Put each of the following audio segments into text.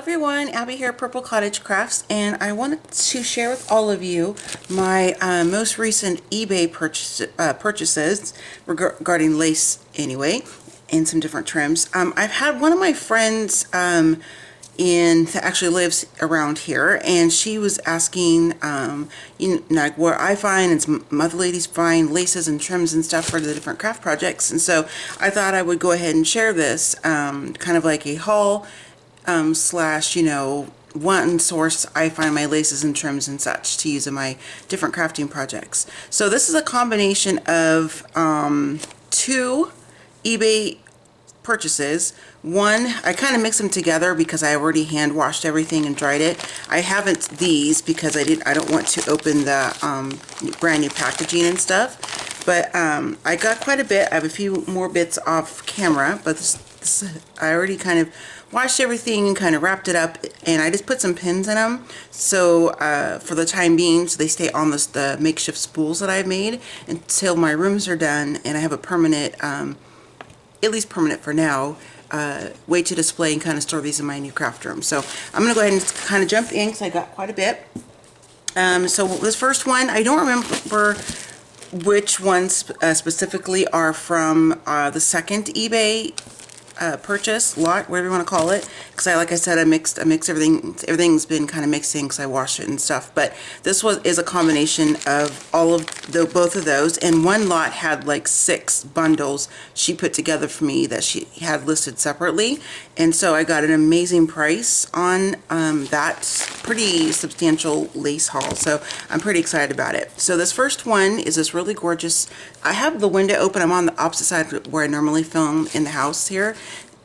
everyone, Abby here at Purple Cottage Crafts, and I wanted to share with all of you my most recent eBay purchases regarding lace anyway, and some different trims. I've had one of my friends that actually lives around here, and she was asking like where I find and some other ladies find laces and trims and stuff for the different craft projects, and so I thought I would go ahead and share this kind of like a haul slash, one source I find my laces and trims and such to use in my different crafting projects. So this is a combination of two eBay purchases. One, I kind of mixed them together because I already hand washed everything and dried it. I haven't these because I don't want to open the brand new packaging and stuff, but I got quite a bit. I have a few more bits off camera, but this I already kind of washed everything and kind of wrapped it up, and I just put some pins in them so for the time being, so they stay on the makeshift spools that I've made until my rooms are done and I have a permanent, at least permanent for now, way to display and kind of store these in my new craft room. So I'm going to go ahead and kind of jump in because I got quite a bit. So this first one, I don't remember which ones specifically are from the second eBay purchase lot, whatever you want to call it, because like I said, I mixed everything. Everything's been kind of mixing because I washed it and stuff. But this is a combination of all of both of those, and one lot had like 6 bundles she put together for me that she had listed separately, and so I got an amazing price on that pretty substantial lace haul. So I'm pretty excited about it. So this first one is this really gorgeous. I have the window open. I'm on the opposite side where I normally film in the house here.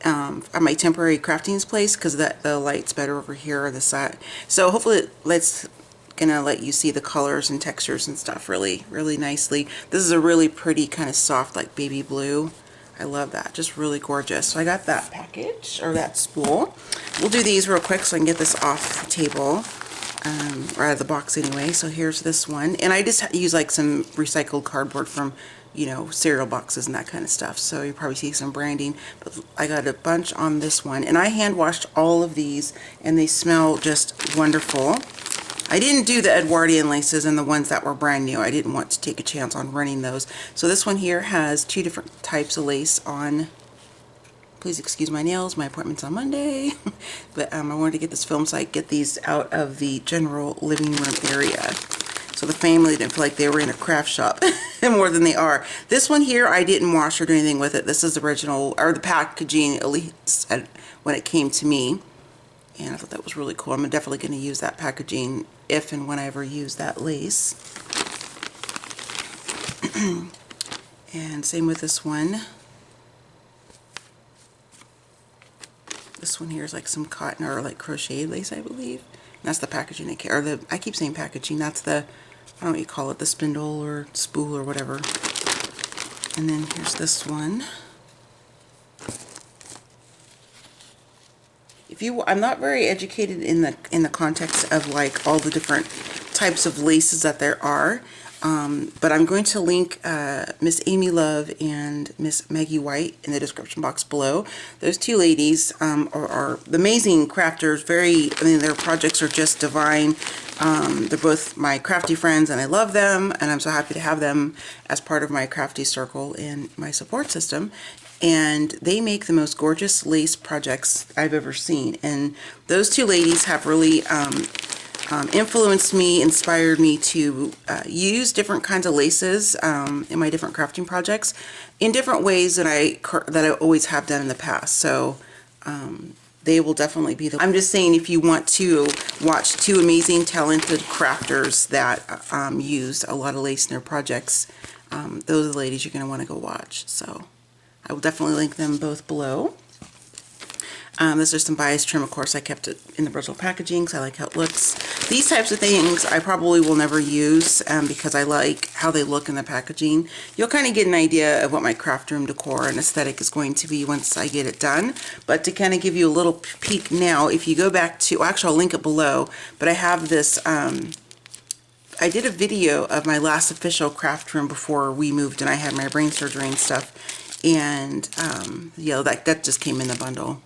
At my temporary crafting place because the light's better over here on the side. So hopefully it's gonna let you see the colors and textures and stuff really nicely. This is a really pretty kind of soft like baby blue. I love that, just really gorgeous. So I got that package, or that spool. We'll do these real quick so I can get this off the table, or out of the box anyway. So here's this one, and I just use like some recycled cardboard from cereal boxes and that kind of stuff. So you probably see some branding, but I got a bunch on this one, and I hand washed all of these and they smell just wonderful. I didn't do the Edwardian laces and the ones that were brand new. I didn't want to take a chance on running those. So this one here has 2 different types of lace on. Please excuse my nails, my appointment's on Monday. But I wanted to get this film so I could get these out of the general living room area, so the family didn't feel like they were in a craft shop more than they are. This one here, I didn't wash or do anything with it. This is the original, or the packaging at least when it came to me. And I thought that was really cool. I'm definitely going to use that packaging if and when I ever use that lace. And same with this one. This one here is like some cotton or like crocheted lace, I believe. And that's the packaging I keep saying packaging. That's the, I don't know what you call it, the spindle or spool or whatever. And then here's this one. I'm not very educated in the context of like all the different types of laces that there are, but I'm going to link Miss Amy Love and Miss Maggie White in the description box below. Those 2 ladies are amazing crafters. Their projects are just divine. They're both my crafty friends, and I love them, and I'm so happy to have them as part of my crafty circle and my support system. And they make the most gorgeous lace projects I've ever seen. And those 2 ladies have really influenced me, inspired me to use different kinds of laces in my different crafting projects in different ways that I always have done in the past. So they will definitely be I'm just saying, if you want to watch 2 amazing, talented crafters that use a lot of lace in their projects, those are the ladies you're going to want to go watch. So I will definitely link them both below. This is some bias trim. Of course, I kept it in the original packaging because I like how it looks. These types of things I probably will never use because I like how they look in the packaging. You'll kind of get an idea of what my craft room decor and aesthetic is going to be once I get it done. But to kind of give you a little peek now, if you go back to, actually I'll link it below, but I have this, I did a video of my last official craft room before we moved and I had my brain surgery and stuff. And yeah, that just came in the bundle.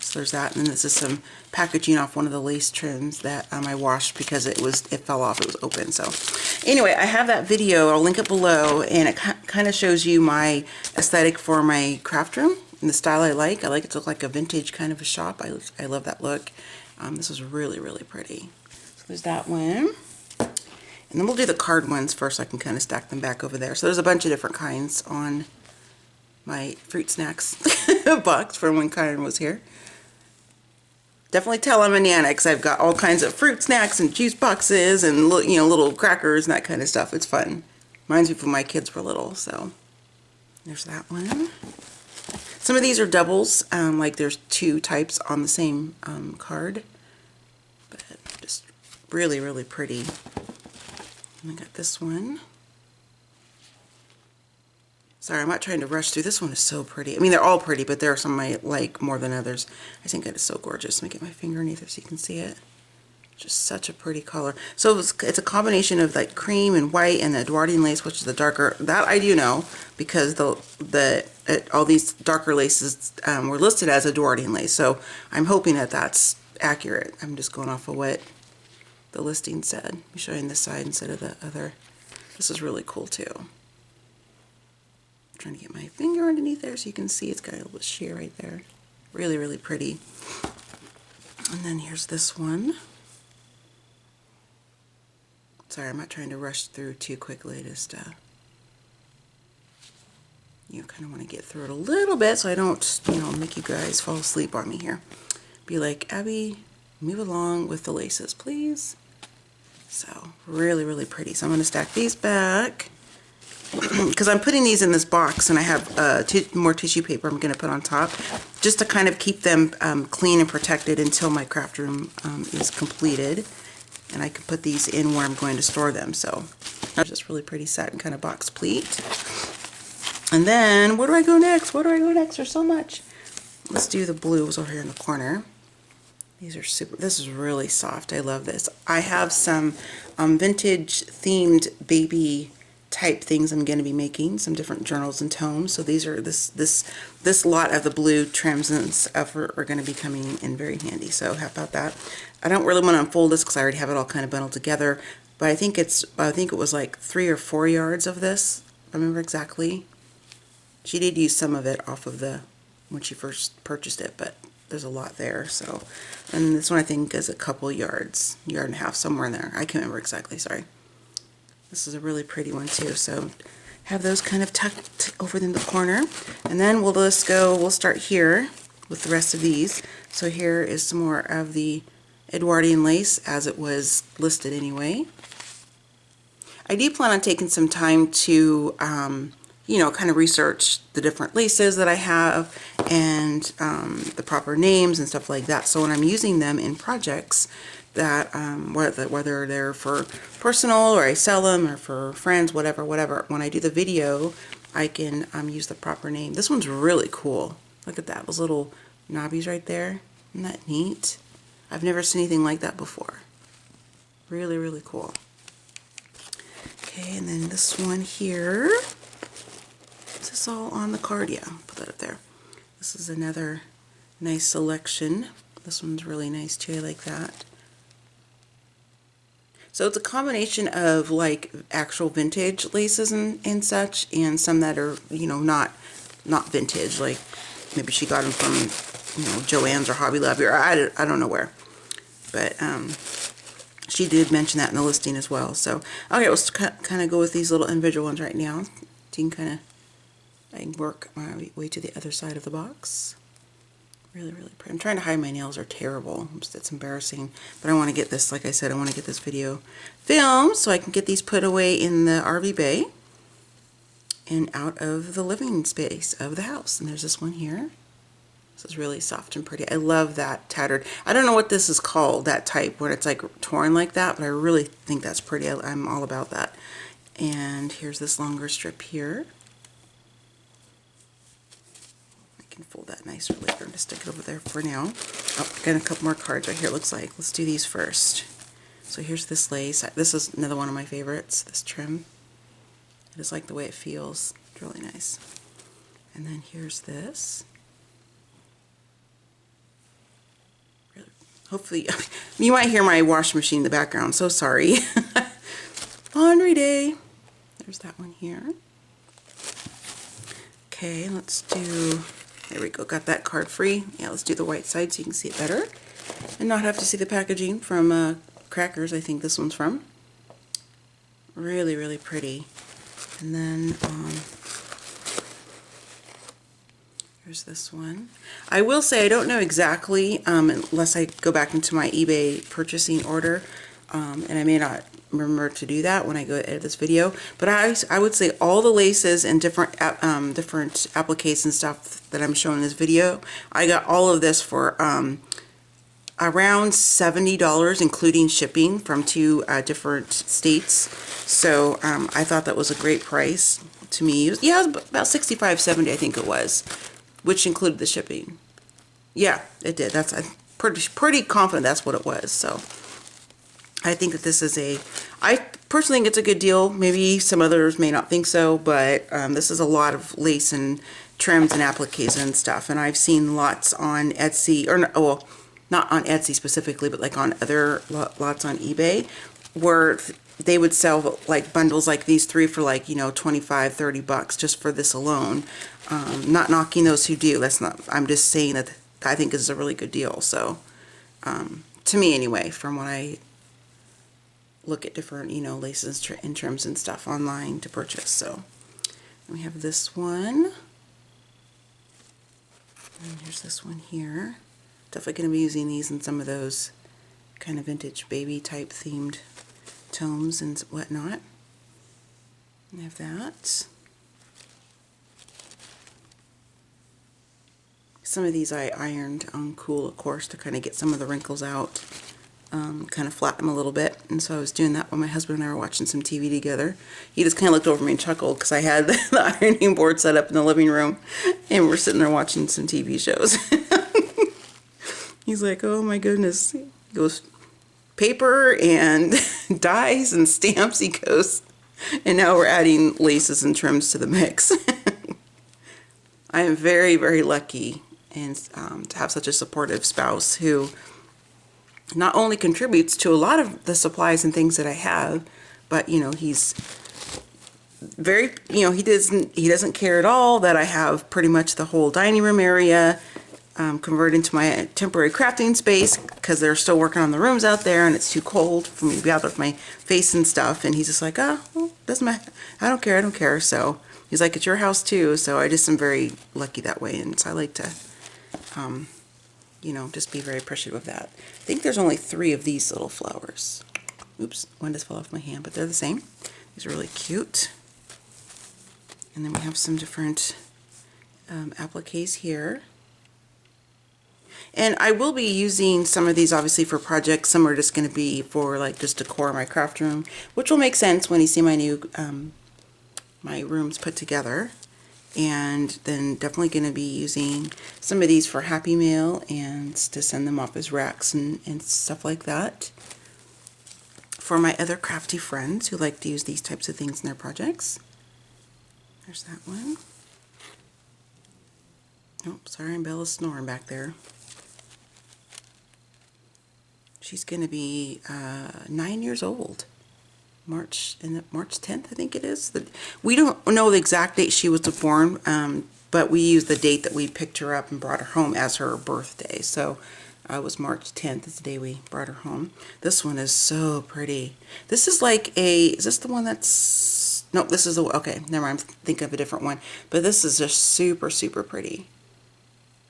So there's that, and then this is some packaging off one of the lace trims that I washed because it fell off, it was open. So anyway, I have that video, I'll link it below, and it kind of shows you my aesthetic for my craft room and the style I like. I like it to look like a vintage kind of a shop. I love that look. This is really, really pretty. So there's that one. And then we'll do the card ones first so I can kind of stack them back over there. So there's a bunch of different kinds on my fruit snacks box from when Kyron was here. Definitely tell I'm a Nana because I've got all kinds of fruit snacks and juice boxes and, you know, little crackers and that kind of stuff. It's fun. Reminds me of when my kids were little. So there's that one. Some of these are doubles, like there's 2 types on the same card, but just really, really pretty. And I got this one. Sorry, I'm not trying to rush through. This one is so pretty. I mean, they're all pretty, but there are some I like more than others. I think it is so gorgeous. Let me get my finger underneath it so you can see it. Just such a pretty color. So it's a combination of like cream and white and the Edwardian lace, which is the darker. That I do know because all these darker laces were listed as Edwardian lace. So I'm hoping that that's accurate. I'm just going off of what the listing said. Let me show you on this side instead of the other. This is really cool too. Trying to get my finger underneath there so you can see it's got a little sheer right there. Really, really pretty. And then here's this one. Sorry, I'm not trying to rush through too quickly. Just you kind of want to get through it a little bit so I don't, you know, make you guys fall asleep on me here. Be like, Abby, move along with the laces, please. So really, really pretty. So I'm going to stack these back. Because I'm putting these in this box and I have more tissue paper I'm going to put on top just to kind of keep them clean and protected until my craft room is completed, and I can put these in where I'm going to store them. So just really pretty satin kind of box pleat. And then where do I go next? Where do I go next? There's so much. Let's do the blues over here in the corner. These are super, this is really soft. I love this. I have some vintage themed baby type things I'm going to be making, some different journals and tomes. So these are this lot of the blue trims and stuff are going to be coming in very handy. So how about that? I don't really want to unfold this because I already have it all kind of bundled together, but I think it was like 3 or 4 yards of this. I remember exactly. She did use some of it off of when she first purchased it, but there's a lot there. So, and this one I think is a couple yards, yard and a half, somewhere in there. I can't remember exactly, sorry. This is a really pretty one too, so have those kind of tucked over in the corner. And then we'll start here with the rest of these. So here is some more of the Edwardian lace as it was listed anyway. I do plan on taking some time to, you know, kind of research the different laces that I have and the proper names and stuff like that. So when I'm using them in projects, that whether they're for personal or I sell them or for friends, whatever, when I do the video I can use the proper name. This one's really cool. Look at that, those little knobbies right there. Isn't that neat? I've never seen anything like that before. Really, really cool. Okay, and then this one here. Is this all on the card? Yeah, put that up there. This is another nice selection. This one's really nice too, I like that. So it's a combination of like actual vintage laces and such, and some that are, you know, not vintage, like maybe she got them from, you know, Joann's or Hobby Lobby, or I don't know where. But she did mention that in the listing as well. So okay, let's kind of go with these little individual ones right now. So you can I can work my way to the other side of the box. Really, really pretty. I'm trying to hide, my nails are terrible. It's embarrassing. But I want to get this, like I said, I want to get this video filmed so I can get these put away in the RV bay and out of the living space of the house. And there's this one here. This is really soft and pretty. I love that tattered. I don't know what this is called, that type, where it's like torn like that, but I really think that's pretty. I'm all about that. And here's this longer strip here. Fold that nicer later and just stick it over there for now. Oh, got a couple more cards right here, it looks like. Let's do these first. So here's this lace. This is another one of my favorites, this trim. I just like the way it feels. It's really nice. And then here's this. hopefully, you might hear my washing machine in the background, so sorry. Laundry day. There's that one here. Okay, let's do, there we go, got that card free. Yeah, let's do the white side so you can see it better and not have to see the packaging from Crackers, I think this one's from. Really, really pretty. And then here's this one. I will say I don't know exactly unless I go back into my eBay purchasing order, and I may not remember to do that when I go edit this video, but I would say all the laces and different appliques and stuff that I'm showing in this video, I got all of this for around $70, including shipping from 2 different states. So I thought that was a great price to me. Yeah, it was about $65.70, I think it was, which included the shipping. Yeah, it did. I'm pretty confident that's what it was. So I think that this is I personally think it's a good deal. Maybe some others may not think so, but this is a lot of lace and trims and appliques and stuff. And I've seen lots on Etsy, or well, not on Etsy specifically, but like on other lots on eBay, where they would sell like bundles like these 3 for like, you know, 25, 30 bucks just for this alone. Not knocking those who do. That's not, I'm just saying that I think this is a really good deal. So to me anyway, from what I look at different, you know, laces and trims and stuff online to purchase. So we have this one, and here's this one here. Definitely going to be using these in some of those kind of vintage baby type themed tomes and whatnot. I have that. Some of these I ironed on Cool, of course, to kind of get some of the wrinkles out. Kind of flatten them a little bit, and so I was doing that when my husband and I were watching some TV together. He just kind of looked over me and chuckled because I had the ironing board set up in the living room and we're sitting there watching some TV shows. He's like, oh my goodness. He goes, paper and dyes and stamps, he goes, and now we're adding laces and trims to the mix. I am very, very lucky and to have such a supportive spouse who not only contributes to a lot of the supplies and things that I have, but you know, he's very, you know, he doesn't care at all that I have pretty much the whole dining room area converted into my temporary crafting space because they're still working on the rooms out there and it's too cold for me to be out there with my face and stuff. And he's just like, oh, well, doesn't matter. I don't care. So he's like, it's your house too. So I just am very lucky that way, and so I like to you know, just be very appreciative of that. I think there's only 3 of these little flowers. Oops, one just fell off my hand, but they're the same. These are really cute. And then we have some different appliques here. And I will be using some of these obviously for projects. Some are just going to be for like just decor my craft room, which will make sense when you see my new my rooms put together. And then definitely going to be using some of these for Happy Mail and to send them off as racks and stuff like that for my other crafty friends who like to use these types of things in their projects. There's that one. Oh, sorry, Bella's snoring back there. She's going to be 9 years old. March 10th, I think it is. We don't know the exact date she was born, but we used the date that we picked her up and brought her home as her birthday. So it was March 10th is the day we brought her home. This one is so pretty. This is like is this the one that's, nope, this is the, okay, never mind, I'm thinking of a different one. But this is just super, super pretty.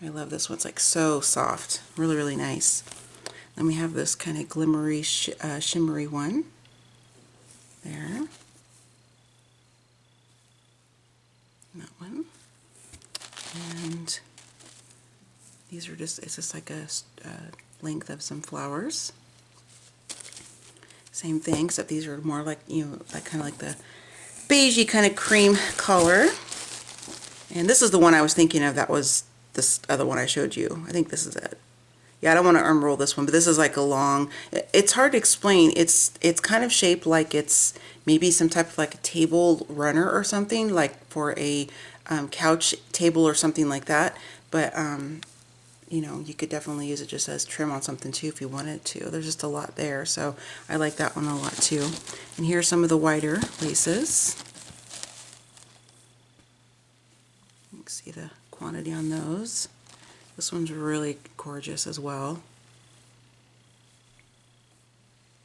I love this one. It's like so soft. Really, really nice. Then we have this kind of glimmery, shimmery one. There. That one. And these are just, it's just like a length of some flowers. Same thing, except these are more like, you know, like kind of like the beigey kind of cream color. And this is the one I was thinking of. That was this other one I showed you. I think this is it. Yeah, I don't want to unroll this one, but this is like a long, it's hard to explain. It's kind of shaped like it's maybe some type of like a table runner or something, like for a couch table or something like that. But you know, you could definitely use it just as trim on something too if you wanted to. There's just a lot there, so I like that one a lot too. And here's some of the wider laces. You can see the quantity on those. This one's really gorgeous as well.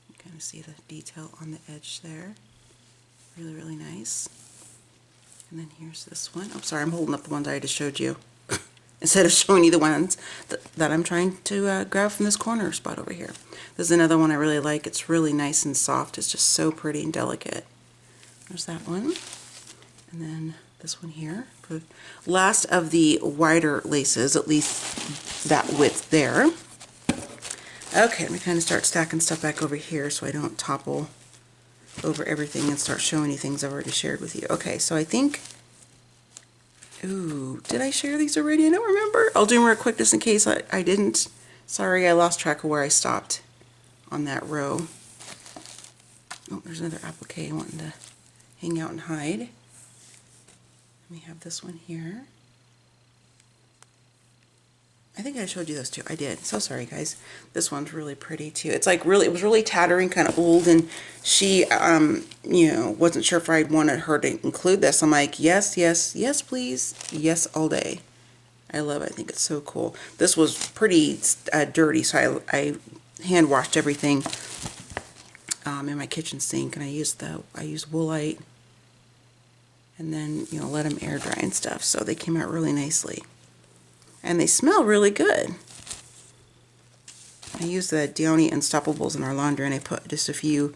You kind of see the detail on the edge there. Really, really nice. And then here's this one. Oh, sorry, I'm holding up the ones I just showed you instead of showing you the ones that I'm trying to grab from this corner spot over here. This is another one I really like. It's really nice and soft. It's just so pretty and delicate. There's that one. And then this one here. For last of the wider laces, at least that width there. Okay, let me kind of start stacking stuff back over here so I don't topple over everything and start showing you things I've already shared with you. Okay, so I think, ooh, did I share these already? I don't remember. I'll do them real quick just in case I didn't. Sorry, I lost track of where I stopped on that row. Oh, there's another applique wanting to hang out and hide. We have this one here. I think I showed you those two. I did. So sorry, guys. This one's really pretty too. It's like really, it was really tattering, kind of old, and she, you know, wasn't sure if I wanted her to include this. I'm like, yes, yes, yes, please, yes, all day. I love it. I think it's so cool. This was pretty dirty, so I hand washed everything in my kitchen sink, and I used Woolite, and then, you know, let them air dry and stuff. So they came out really nicely. And they smell really good. I use the Downy Unstoppables in our laundry, and I put just a few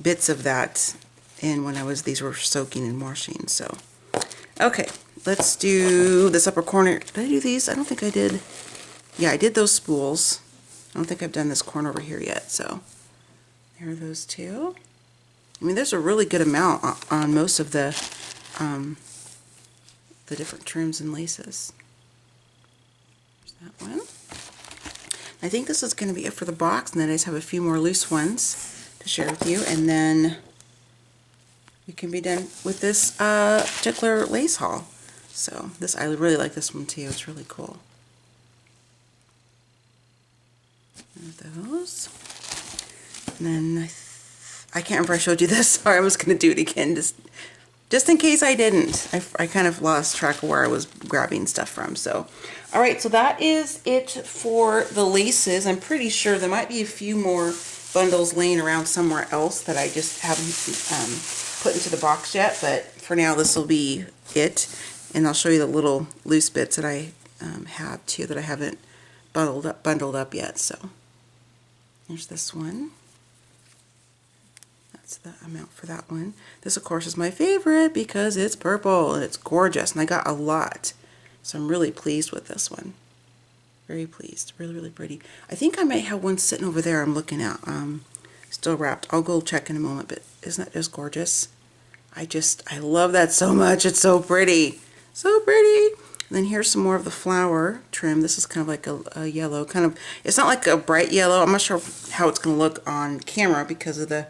bits of that in when these were soaking and washing. So, okay, let's do this upper corner. Did I do these? I don't think I did. Yeah, I did those spools. I don't think I've done this corner over here yet. So, there are those two. I mean, there's a really good amount on most of the different trims and laces. That one. I think this is going to be it for the box, and then I just have a few more loose ones to share with you, and then we can be done with this particular lace haul. So this, I really like this one too. It's really cool. Those. And then I can't remember if I showed you this. Sorry, I'm just going to do it again just in case I didn't. I kind of lost track of where I was grabbing stuff from. So, all right, so that is it for the laces. I'm pretty sure there might be a few more bundles laying around somewhere else that I just haven't put into the box yet, but for now this will be it. And I'll show you the little loose bits that I have too that I haven't bundled up yet. So there's this one. That's the amount for that one. This, of course, is my favorite because it's purple and it's gorgeous, and I got a lot. So I'm really pleased with this one. Very pleased. Really, really pretty. I think I might have one sitting over there I'm looking at. Still wrapped. I'll go check in a moment, but isn't that just gorgeous? I love that so much. It's so pretty. So pretty. And then here's some more of the flower trim. This is kind of like a yellow. It's not like a bright yellow. I'm not sure how it's going to look on camera because of the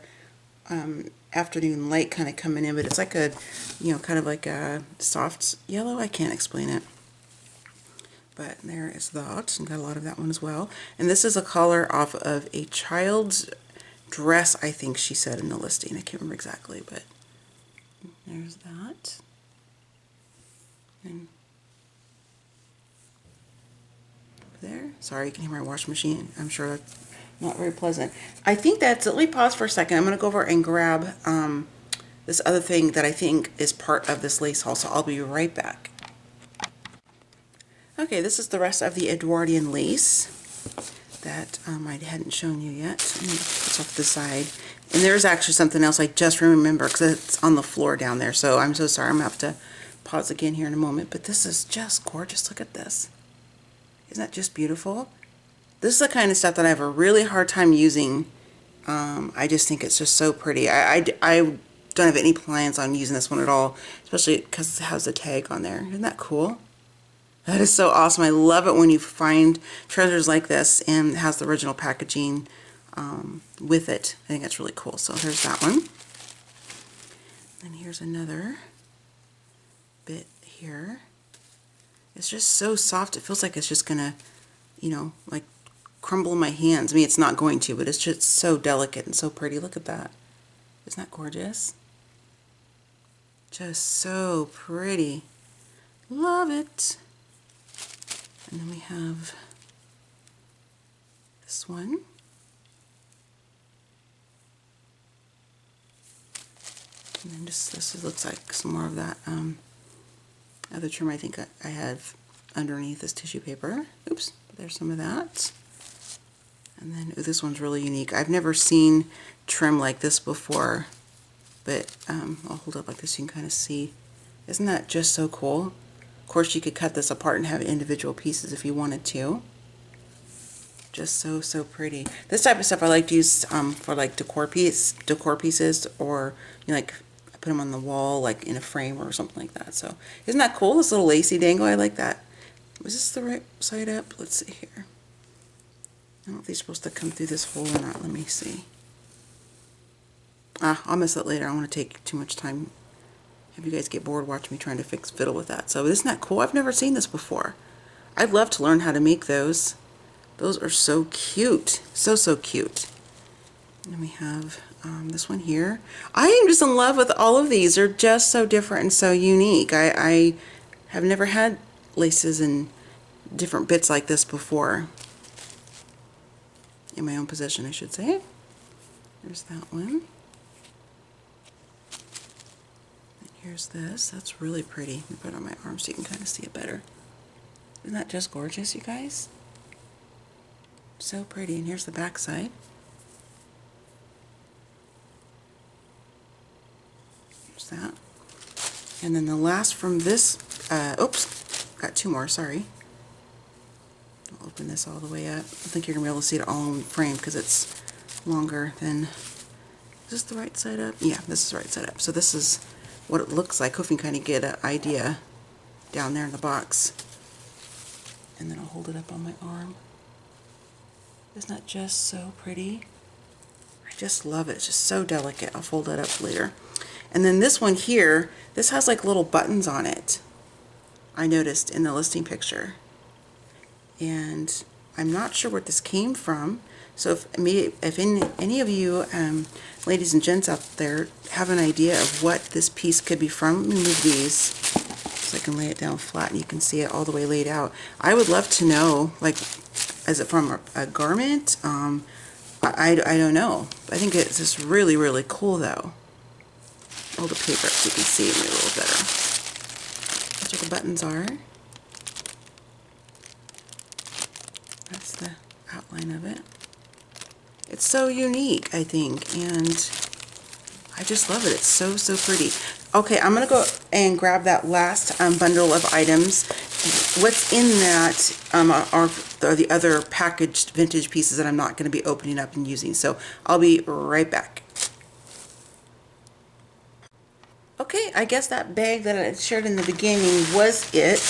afternoon light kind of coming in, but it's like a, you know, kind of like a soft yellow. I can't explain it. But there is that, and got a lot of that one as well. And this is a color off of a child's dress, I think she said in the listing. I can't remember exactly, but there's that. And there. Sorry, you can hear my washing machine. I'm sure that's not very pleasant. I think that's it. Let me pause for a second. I'm going to go over and grab this other thing that I think is part of this lace haul, so I'll be right back. Okay, this is the rest of the Edwardian lace that I hadn't shown you yet. Let me put this off to the side. And there's actually something else I just remember because it's on the floor down there, so I'm so sorry. I'm going to have to pause again here in a moment, but this is just gorgeous. Look at this. Isn't that just beautiful? This is the kind of stuff that I have a really hard time using. I just think it's just so pretty. I don't have any plans on using this one at all, especially because it has the tag on there. Isn't that cool? That is so awesome. I love it when you find treasures like this and it has the original packaging with it. I think that's really cool. So there's that one. And here's another bit here. It's just so soft. It feels like it's just gonna, you know, like crumble in my hands. I mean, it's not going to, but it's just so delicate and so pretty. Look at that. Isn't that gorgeous? Just so pretty. Love it. And then we have this one. And then just, this looks like some more of that other trim I think I have underneath this tissue paper. Oops, there's some of that. And then, ooh, this one's really unique. I've never seen trim like this before, but I'll hold it up like this so you can kind of see. Isn't that just so cool? Of course, you could cut this apart and have individual pieces if you wanted to. Just so pretty. This type of stuff I like to use for like decor pieces, or you know, like I put them on the wall like in a frame or something like that. So isn't that cool? This little lacy dangle, I like that. Was this the right side up? Let's see here. I don't know if they're supposed to come through this hole or not. Let me see. I'll miss that later. I don't want to take too much time. Have you guys get bored watching me trying to fiddle with that. So isn't that cool? I've never seen this before. I'd love to learn how to make those. Those are so cute. So cute. And then we have this one here. I am just in love with all of these. They're just so different and so unique. I have never had laces and different bits like this before. In my own possession, I should say. There's that one. And here's this. That's really pretty. Let me put it on my arm so you can kind of see it better. Isn't that just gorgeous, you guys? So pretty. And here's the back side. There's that. And then the last from this, oops, got two more, sorry. I'll open this all the way up. I think you're going to be able to see it all in frame because it's longer than... Is this the right side up? Yeah, this is the right side up. So this is what it looks like. Hope you can kind of get an idea down there in the box. And then I'll hold it up on my arm. Isn't that just so pretty? I just love it. It's just so delicate. I'll fold it up later. And then this one here, this has like little buttons on it. I noticed in the listing picture. And I'm not sure what this came from. So if any of you ladies and gents out there have an idea of what this piece could be from, let me move these so I can lay it down flat and you can see it all the way laid out. I would love to know, like, is it from a garment? I don't know. I think it's just really cool though. Hold the paper up so you can see it a little better. That's what the buttons are. That's the outline of it. It's so unique, I think, and I just love it. It's so pretty. Okay, I'm gonna go and grab that last bundle of items. What's in that are the other packaged vintage pieces that I'm not going to be opening up and using. So I'll be right back. Okay, I guess that bag that I shared in the beginning was it.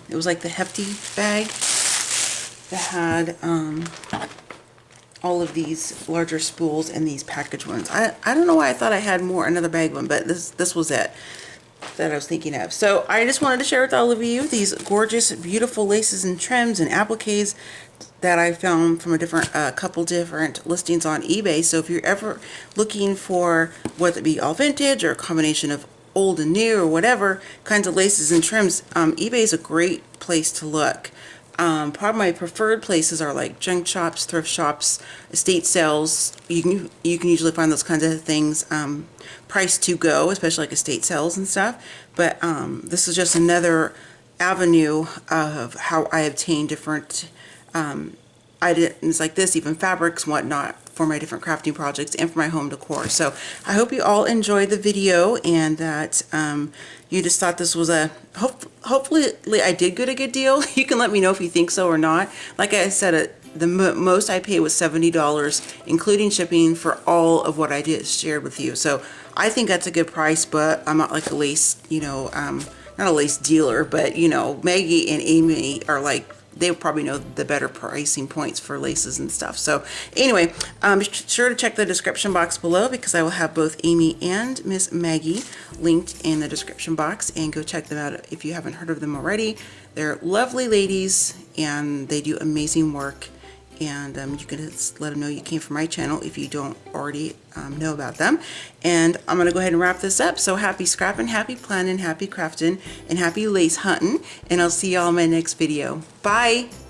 It was like the hefty bag that had all of these larger spools and these package ones. I don't know why I thought I had another bag one, but this was it that I was thinking of. So I just wanted to share with all of you these gorgeous, beautiful laces and trims and appliques that I found from a couple different listings on eBay. So if you're ever looking for whether it be all vintage or a combination of old and new or whatever kinds of laces and trims, eBay is a great place to look. Probably my preferred places are like junk shops, thrift shops, estate sales. You can usually find those kinds of things priced to go, especially like estate sales and stuff. But this is just another avenue of how I obtain different items like this, even fabrics and whatnot, for my different crafting projects and for my home decor. So I hope you all enjoyed the video and that you just thought this was a, hopefully I did get a good deal. You can let me know if you think so or not. Like I said, the most I paid was $70, including shipping, for all of what I shared with you. So I think that's a good price, but I'm not like a lace, not a lace dealer, but Maggie and Amy are like they probably know the better pricing points for laces and stuff. So anyway, be sure to check the description box below, because I will have both Amy and Miss Maggie linked in the description box, and go check them out if you haven't heard of them already. They're lovely ladies and they do amazing work. And you can just let them know you came from my channel if you don't already know about them. And I'm going to go ahead and wrap this up. So happy scrapping, happy planning, happy crafting, and happy lace hunting. And I'll see y'all in my next video. Bye!